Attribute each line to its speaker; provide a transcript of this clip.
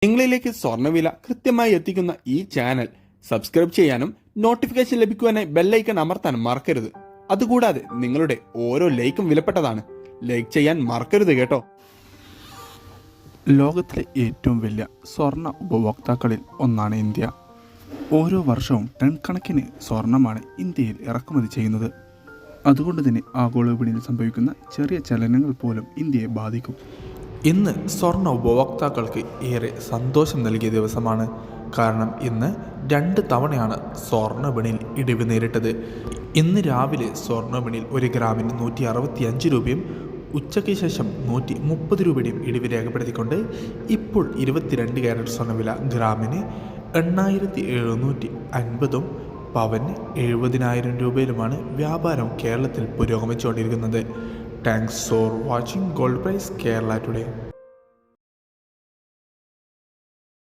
Speaker 1: നിങ്ങളിലേക്ക് സ്വർണ്ണവില കൃത്യമായി എത്തിക്കുന്ന ഈ ചാനൽ സബ്സ്ക്രൈബ് ചെയ്യാനും നോട്ടിഫിക്കേഷൻ ലഭിക്കുവാനായി ബെല്ലൈക്കൺ അമർത്താനും മറക്കരുത്. അതുകൂടാതെ നിങ്ങളുടെ ഓരോ ലൈക്കും വിലപ്പെട്ടതാണ്. ലൈക്ക് ചെയ്യാൻ മറക്കരുത് കേട്ടോ.
Speaker 2: ലോകത്തിലെ ഏറ്റവും വലിയ സ്വർണ്ണ ഉപഭോക്താക്കളിൽ ഒന്നാണ് ഇന്ത്യ. ഓരോ വർഷവും ടൺ കണക്കിന് സ്വർണ്ണമാണ് ഇന്ത്യയിൽ ഇറക്കുമതി ചെയ്യുന്നത്. അതുകൊണ്ട് തന്നെ ആഗോള വിപണിയിൽ സംഭവിക്കുന്ന ചെറിയ ചലനങ്ങൾ പോലും ഇന്ത്യയെ ബാധിക്കും.
Speaker 3: ഇന്ന് സ്വർണ്ണ ഉപഭോക്താക്കൾക്ക് ഏറെ സന്തോഷം നൽകിയ ദിവസമാണ്. കാരണം ഇന്ന് 2 തവണയാണ് സ്വർണ്ണ വിപണിയിൽ ഇടിവ് നേരിട്ടത്. ഇന്ന് രാവിലെ സ്വർണ്ണ വിപണിയിൽ 1 ഗ്രാമിന് 165 രൂപയും ഉച്ചയ്ക്ക് ശേഷം 130 രൂപയുടെയും ഇടിവ് രേഖപ്പെടുത്തിക്കൊണ്ട് ഇപ്പോൾ 22 ക്യാരറ്റ് സ്വർണ്ണവില ഗ്രാമിന് 8,750 പവന് 70,000 രൂപയിലുമാണ് വ്യാപാരം കേരളത്തിൽ പുരോഗമിച്ചുകൊണ്ടിരിക്കുന്നത്. Thanks for watching gold price Kerala today.